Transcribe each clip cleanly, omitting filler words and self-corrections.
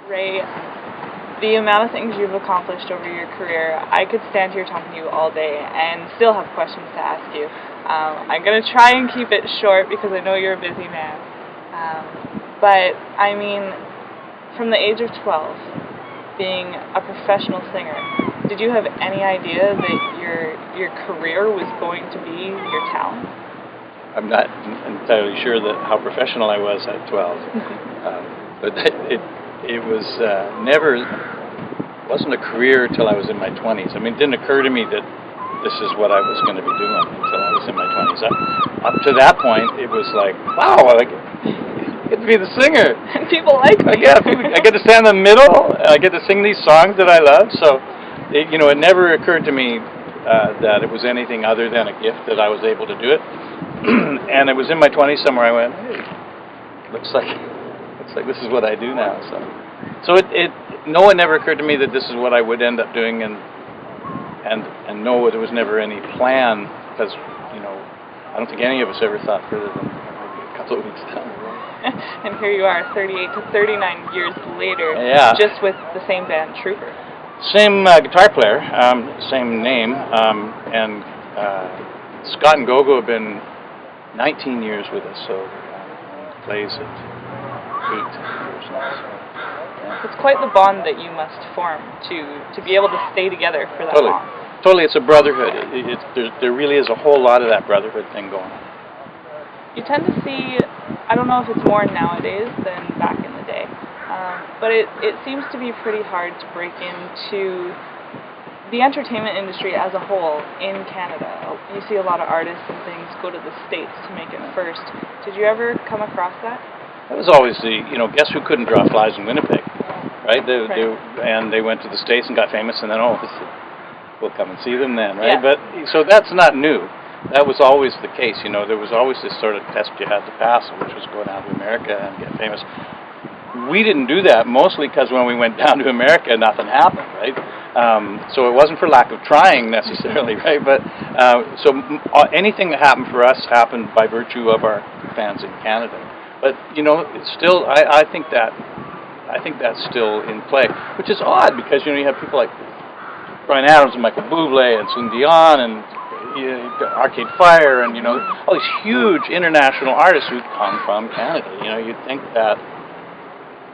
Ray, the amount of things you've accomplished over your career, I could stand here talking to you all day and still have questions to ask you. I'm going to try and keep it short because I know you're a busy man. But, I mean, from the age of 12, being a professional singer, did you have any idea that your career was going to be your talent? I'm not entirely sure that how professional I was at 12, but it was never wasn't a career until I was in my 20s. I mean, it didn't occur to me that this is what I was going to be doing until I was in my 20s. Up to that point, it was like, wow, I get to be the singer. And people like me. I get to stand in the middle. I get to sing these songs that I love. So, it never occurred to me that it was anything other than a gift that I was able to do it. And it was in my 20s somewhere I went, hey, looks like this is what I do now. So no, it never occurred to me that this is what I would end up doing, and no, there was never any plan, because I don't think any of us ever thought further than maybe a couple of weeks down the road. And here you are, 38 to 39 years later, just with the same band, Trooper. Same guitar player, same name, and Scott and Gogo have been 19 years with us, so plays at 8 years now. So, yeah. It's quite the bond that you must form to be able to stay together for that long. Totally, it's a brotherhood. There really is a whole lot of that brotherhood thing going on. You tend to see, I don't know if it's more nowadays than back in the day, but it seems to be pretty hard to break into the entertainment industry as a whole in Canada. You see a lot of artists and things go to the States to make it first. Did you ever come across that? That was always guess who couldn't draw flies in Winnipeg, right? They went to the States and got famous, and then, we'll come and see them then, right? Yeah. But so that's not new. That was always the case, There was always this sort of test you had to pass, which was go down to America and get famous. We didn't do that, mostly because when we went down to America, nothing happened, right? So it wasn't for lack of trying necessarily, right? But so anything that happened for us happened by virtue of our fans in Canada. But it's still, I think that's still in play, which is odd because you have people like Bryan Adams and Michael Bublé and Celine Dion and Arcade Fire and all these huge international artists who come from Canada. You'd think that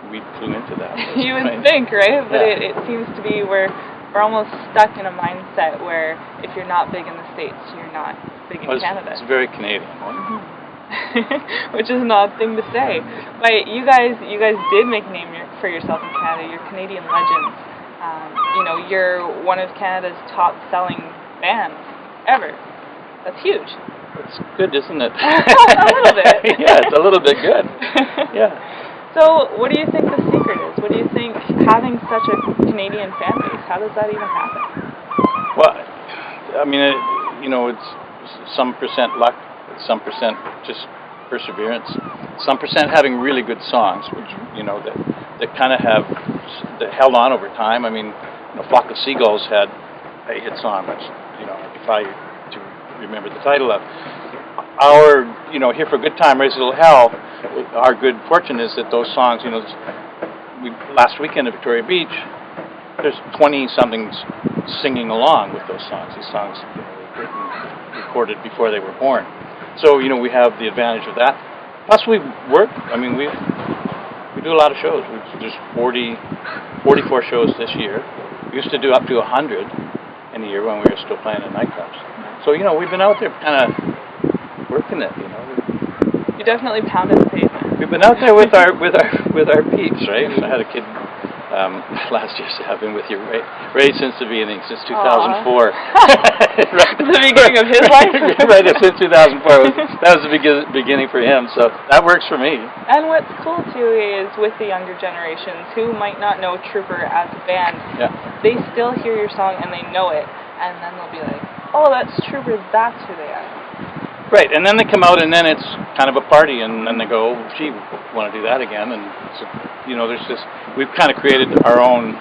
we flew into that. You would think, right? But it seems to be we're almost stuck in a mindset where if you're not big in the States, you're not big in Canada. It's very Canadian, right? Mm-hmm. Which is an odd thing to say. But you guys did make a name for yourself in Canada. You're Canadian legends. You're one of Canada's top-selling bands ever. That's huge. It's good, isn't it? A little bit. Yeah, it's a little bit good. Yeah. So, what do you think the secret is? What do you think having such a Canadian fan base? How does that even happen? Well, I mean, it's some percent luck, some percent just perseverance, some percent having really good songs, which that kind of that held on over time. I mean, Flock of Seagulls had a hit song, which if I to remember the title of our Here for a Good Time, Raise a Little Hell. Our good fortune is that those songs, last weekend at Victoria Beach, there's 20-somethings singing along with those songs. These songs written, recorded before they were born. So, we have the advantage of that. Plus, we work. I mean, we do a lot of shows. There's 44 shows this year. We used to do up to 100 in a year when we were still playing in nightclubs. So, we've been out there kind of working it, You definitely pounded the pavement. We've been out there with our peeps, right? I had a kid last year, so I've been with you, Ray since the beginning, since 2004. Right. The beginning of his life? Right, since 2004. That was the beginning for him, so that works for me. And what's cool, too, is with the younger generations who might not know Trooper as a band, they still hear your song and they know it, and then they'll be like, oh, that's Trooper, that's who they are. Right, and then they come out, and then it's kind of a party, and then they go, oh, gee, we want to do that again, and so, there's this, we've kind of created our own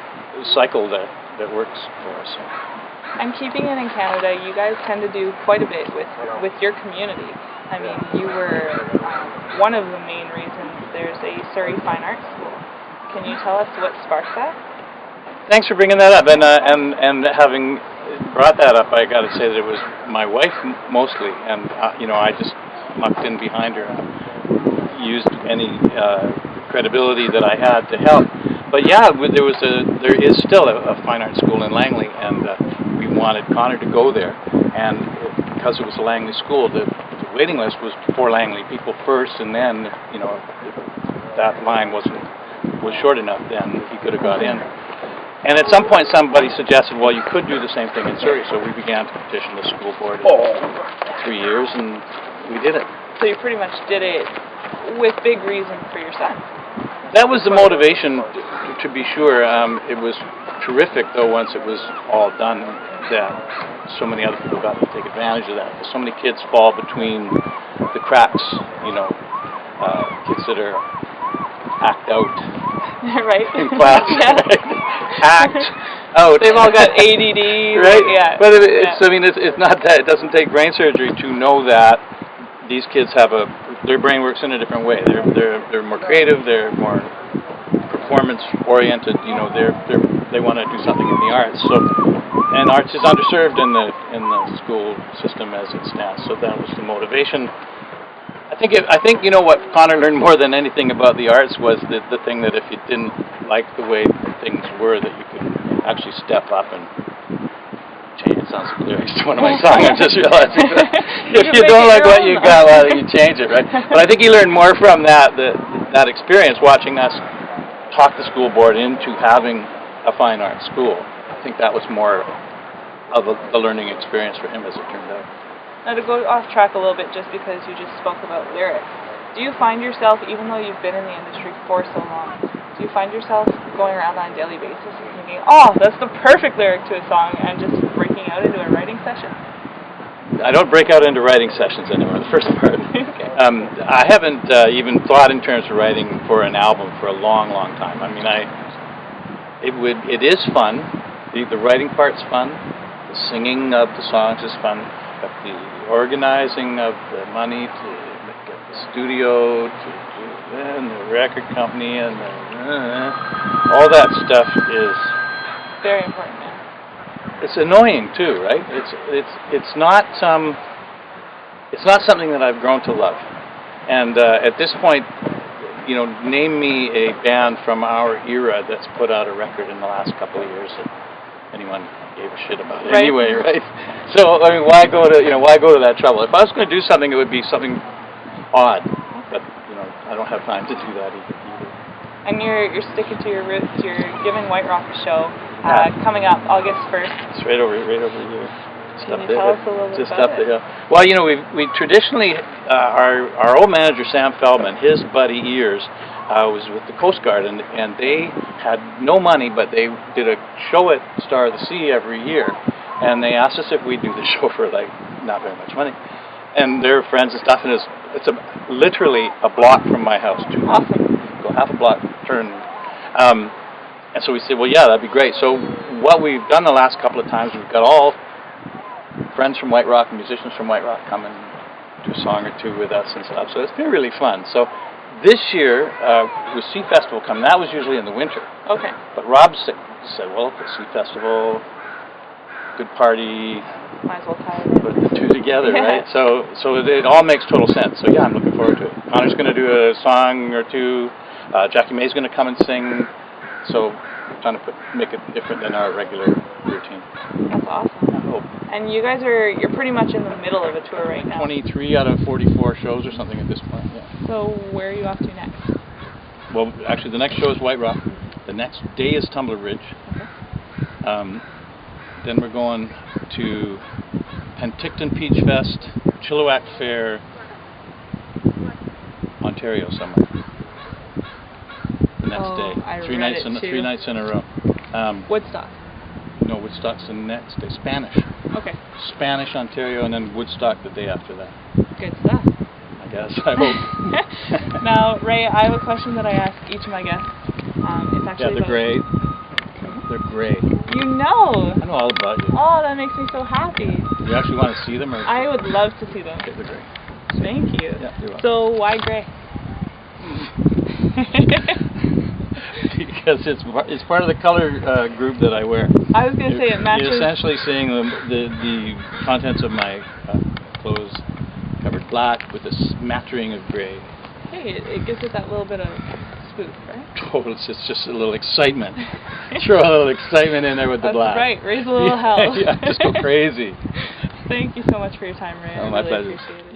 cycle that works for us. So. And keeping it in Canada, you guys tend to do quite a bit with your community. I mean, you were one of the main reasons there's a Surrey Fine Arts School. Can you tell us what sparked that? Thanks for bringing that up, and having brought that up, I got to say that it was my wife mostly, and I just mucked in behind her, used any credibility that I had to help. But yeah, there is still a fine arts school in Langley, and we wanted Connor to go there, and because it was a Langley school, the waiting list was for Langley people first, and then if that line was short enough, then he could have got in. And at some point, somebody suggested, well, you could do the same thing in Surrey. So we began to petition the school board for 3 years, and we did it. So you pretty much did it with big reason for your son. That was the motivation, to be sure. It was terrific, though, once it was all done, that so many other people got to take advantage of that. So many kids fall between the cracks, kids that are act out right. in class. Yeah. Right? Act out. They've all got ADD. Right? Yeah. But it's not that. It doesn't take brain surgery to know that these kids have their brain works in a different way. They're more creative. They're more performance oriented. They want to do something in the arts. So, and arts is underserved in the school system as it stands. So that was the motivation. I think what Connor learned more than anything about the arts was the thing that if you didn't like the way things were, that you could actually step up and change. It sounds like lyrics to one of my songs. I'm just realizing that if you don't like what you got, well, you change it, right? But I think he learned more from that experience, watching us talk the school board into having a fine arts school. I think that was more of a learning experience for him, as it turned out. Now, to go off track a little bit, just because you just spoke about lyrics, do you find yourself, even though you've been in the industry for so long, do you find yourself going around on a daily basis and thinking, oh, that's the perfect lyric to a song, and just breaking out into a writing session? I don't break out into writing sessions anymore, the first part. Okay. I haven't even thought in terms of writing for an album for a long, long time. I mean, it is fun. The writing part's fun. The singing of the songs is fun. But the organizing of the money to get the studio, and the record company, and all that stuff is very important. Yeah. It's annoying too, right? It's not something that I've grown to love. And at this point, name me a band from our era that's put out a record in the last couple of years that anyone gave a shit about it anyway, right? So I mean, why go to that trouble? If I was going to do something, it would be something odd. But I don't have time to do that either. And you're sticking to your roots. You're giving White Rock a show coming up August 1st. It's right over here. Can you tell us a little bit just about up the hill. Well, we traditionally our old manager Sam Feldman, his buddy Ears, was with the Coast Guard, and they had no money, but they did a show at Star of the Sea every year, and they asked us if we'd do the show for not very much money, and they're friends and stuff, and it's literally a block from my house. Awesome. Go half a block, turn, and so we said, well, yeah, that'd be great. So what we've done the last couple of times, we've got all friends from White Rock and musicians from White Rock come and do a song or two with us and stuff. So it's been really fun. So this year, with Sea Festival coming, that was usually in the winter. Okay. But Rob said, well, the Sea Festival, good party. Might as well tie it. Put the two together, right? So it all makes total sense. So yeah, I'm looking forward to it. Connor's going to do a song or two. Jackie May's going to come and sing. So I'm trying to make it different than our regular routine. That's awesome. I hope. And you guys you're pretty much in the middle of a tour right now. 23 out of 44 shows or something at this point, yeah. So where are you off to next? Well, actually the next show is White Rock. The next day is Tumbler Ridge. Okay. Then we're going to Penticton Peach Fest, Chilliwack Fair, Ontario somewhere. The next day. Three nights in a row. Woodstock. No, Woodstock's the next day. Spanish. Okay. Spanish, Ontario, and then Woodstock the day after that. Good stuff. I guess. I hope. Now, Ray, I have a question that I ask each of my guests. It's actually they're great. They're great. You know. I know all about you. Oh, that makes me so happy. Do you actually want to see them? Or? I would love to see them. Okay, they're great. Thank you. Yeah, you're welcome. So, why gray? because it's part of the color group that I wear. I was going to say it matches. You're essentially seeing the contents of my clothes covered black with a smattering of gray. Hey, it gives it that little bit of spoof, right? Oh, it's just a little excitement. Throw a little excitement in there with the black. That's right, raise a little hell. Yeah, just go crazy. Thank you so much for your time, Ray. Oh, my pleasure. Appreciate it.